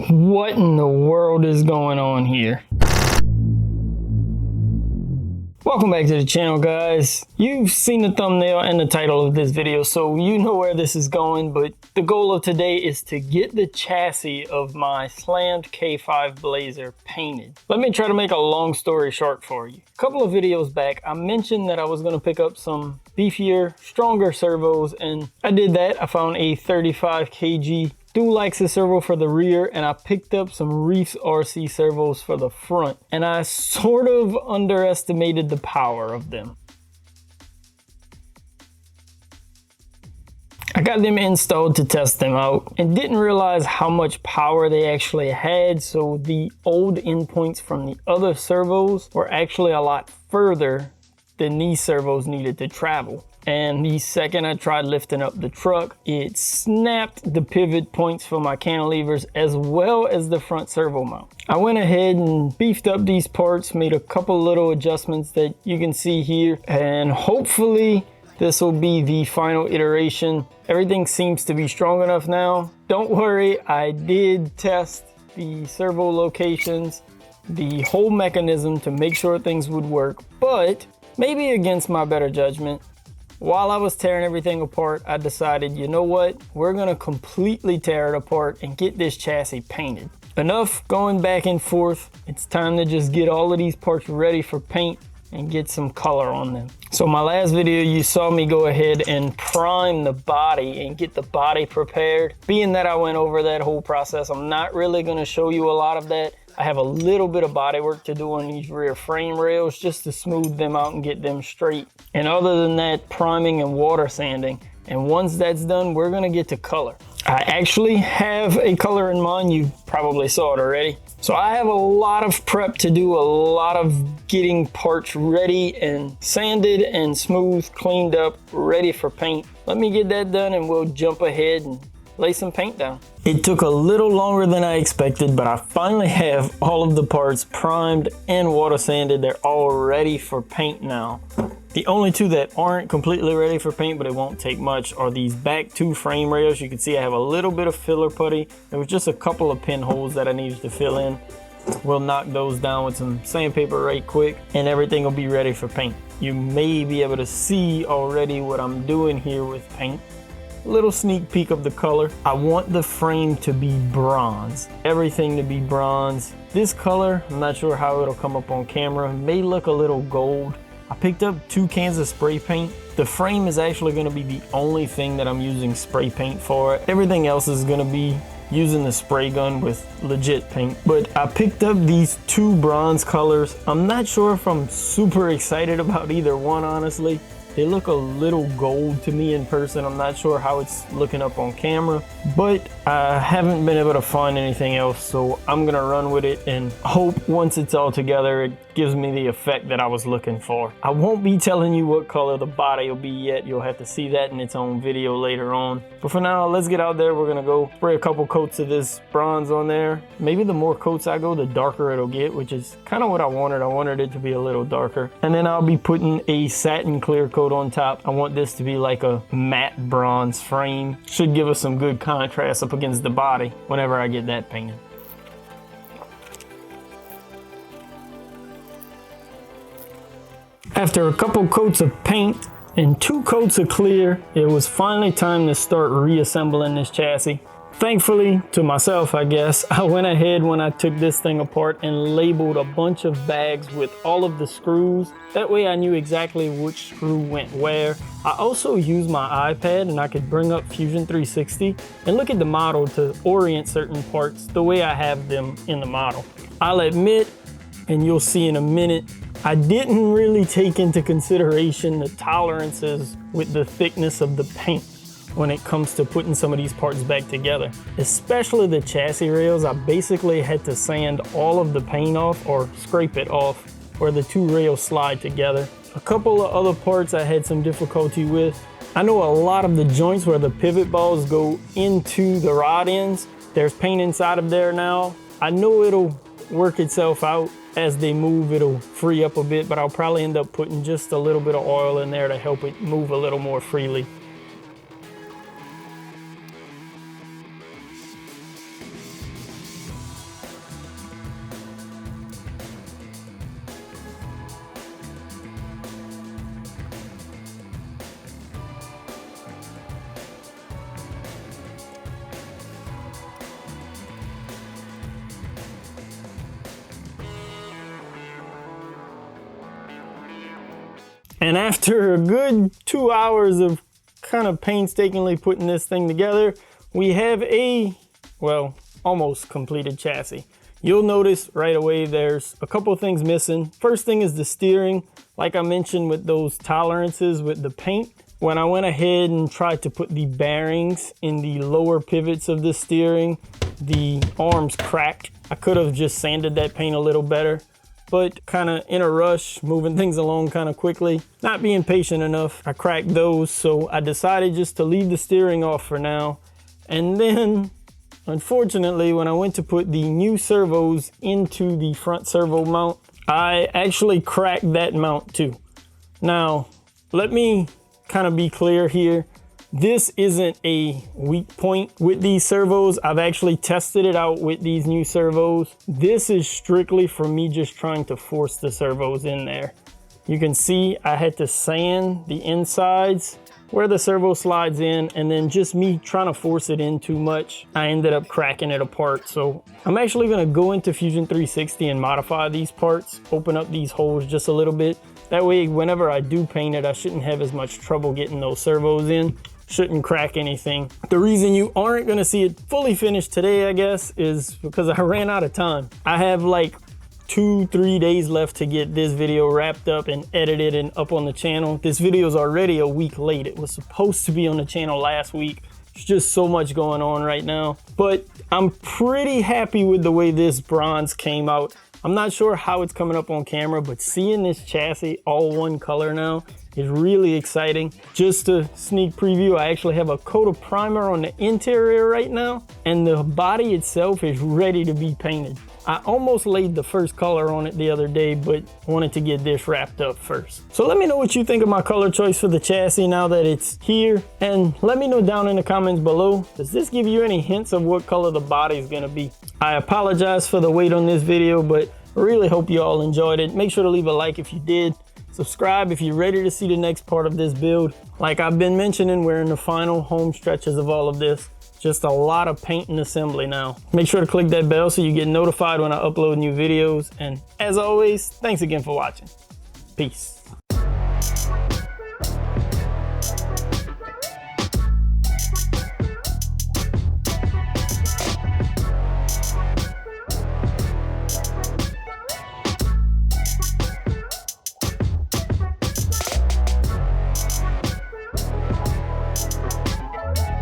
What in the world is going on here? Welcome back to the channel, guys. You've seen the thumbnail and the title of this video, so you know where this is going, but the goal of today is to get the chassis of my slammed K5 Blazer painted. Let me try to make a long story short for you. A couple of videos back, I mentioned that I was going to pick up some beefier, stronger servos, and I did that. I found a 35 kg dual axis servo for the rear, and I picked up some Reefs RC servos for the front, and I sort of underestimated the power of them. I got them installed to test them out and didn't realize how much power they actually had, so the old endpoints from the other servos were actually a lot further than these servos needed to travel. And the second I tried lifting up the truck, it snapped the pivot points for my cantilevers as well as the front servo mount. I went ahead and beefed up these parts, made a couple little adjustments that you can see here, and hopefully this will be the final iteration. Everything seems to be strong enough now. Don't worry, I did test the servo locations, the whole mechanism to make sure things would work, but maybe against my better judgment, while I was tearing everything apart, I decided, you know what? We're gonna completely tear it apart and get this chassis painted. Enough going back and forth. It's time to just get all of these parts ready for paint and get some color on them. So my last video, you saw me go ahead and prime the body and get the body prepared. Being that I went over that whole process, I'm not really gonna show you a lot of that. I have a little bit of body work to do on these rear frame rails just to smooth them out and get them straight. And other than that, priming and water sanding. And once that's done, we're gonna get to color. I actually have a color in mind. You probably saw it already. So I have a lot of prep to do, a lot of getting parts ready and sanded and smooth, cleaned up, ready for paint. Let me get that done and we'll jump ahead and lay some paint down. It took a little longer than I expected, but I finally have all of the parts primed and water sanded. They're all ready for paint now. The only two that aren't completely ready for paint, but it won't take much, are these back two frame rails. You can see I have a little bit of filler putty. There was just a couple of pinholes that I needed to fill in. We'll knock those down with some sandpaper right quick and everything will be ready for paint. You may be able to see already what I'm doing here with paint. Little sneak peek of the color. I want the frame to be bronze, everything to be bronze. This color, I'm not sure how it'll come up on camera, may look a little gold. I picked up 2 cans of spray paint. The frame is actually going to be the only thing that I'm using spray paint for. Everything else is going to be using the spray gun with legit paint. But I picked up these 2 bronze colors. I'm not sure if I'm super excited about either one, honestly. They look a little gold to me in person. I'm not sure how it's looking up on camera, but I haven't been able to find anything else, so I'm gonna run with it and hope once it's all together, it gives me the effect that I was looking for. I won't be telling you what color the body will be yet. You'll have to see that in its own video later on. But for now, let's get out there. We're gonna go spray a couple coats of this bronze on there. Maybe the more coats I go, the darker it'll get, which is kind of what I wanted. I wanted it to be a little darker. And then I'll be putting a satin clear coat on top. I want this to be like a matte bronze frame. Should give us some good contrast up against the body whenever I get that painted. After a couple coats of paint and 2 coats of clear, it was finally time to start reassembling this chassis. Thankfully, to myself, I guess, I went ahead when I took this thing apart and labeled a bunch of bags with all of the screws. That way I knew exactly which screw went where. I also used my iPad and I could bring up Fusion 360 and look at the model to orient certain parts the way I have them in the model. I'll admit, and you'll see in a minute, I didn't really take into consideration the tolerances with the thickness of the paint when it comes to putting some of these parts back together. Especially the chassis rails, I basically had to sand all of the paint off or scrape it off where the 2 rails slide together. A couple of other parts I had some difficulty with. I know a lot of the joints where the pivot balls go into the rod ends, there's paint inside of there now. I know it'll work itself out. As they move, it'll free up a bit, but I'll probably end up putting just a little bit of oil in there to help it move a little more freely. And after a good 2 hours of kind of painstakingly putting this thing together, we have a, well, almost completed chassis. You'll notice right away there's a couple of things missing. First thing is the steering. Like I mentioned with those tolerances with the paint, when I went ahead and tried to put the bearings in the lower pivots of the steering, the arms cracked. I could have just sanded that paint a little better, but kind of in a rush, moving things along kind of quickly, not being patient enough, I cracked those. So I decided just to leave the steering off for now. And then, unfortunately, when I went to put the new servos into the front servo mount, I actually cracked that mount too. Now, let me kind of be clear here. This isn't a weak point with these servos. I've actually tested it out with these new servos. This is strictly for me just trying to force the servos in there. You can see I had to sand the insides where the servo slides in, and then just me trying to force it in too much, I ended up cracking it apart. So I'm actually gonna go into Fusion 360 and modify these parts, open up these holes just a little bit. That way, whenever I do paint it, I shouldn't have as much trouble getting those servos in. Shouldn't crack anything. The reason you aren't gonna see it fully finished today, I guess, is because I ran out of time. I have like 2-3 days left to get this video wrapped up and edited and up on the channel. This video is already a week late. It was supposed to be on the channel last week. There's just so much going on right now. But I'm pretty happy with the way this bronze came out. I'm not sure how it's coming up on camera, but seeing this chassis all one color now is really exciting. Just a sneak preview, I actually have a coat of primer on the interior right now, and the body itself is ready to be painted. I almost laid the first color on it the other day, but wanted to get this wrapped up first. So let me know what you think of my color choice for the chassis now that it's here, and let me know down in the comments below, does this give you any hints of what color the body is gonna be? I apologize for the wait on this video, but I really hope you all enjoyed it. Make sure to leave a like if you did. Subscribe if you're ready to see the next part of this build. Like I've been mentioning, we're in the final home stretches of all of this. Just a lot of paint and assembly now. Make sure to click that bell so you get notified when I upload new videos. And as always, thanks again for watching. Peace.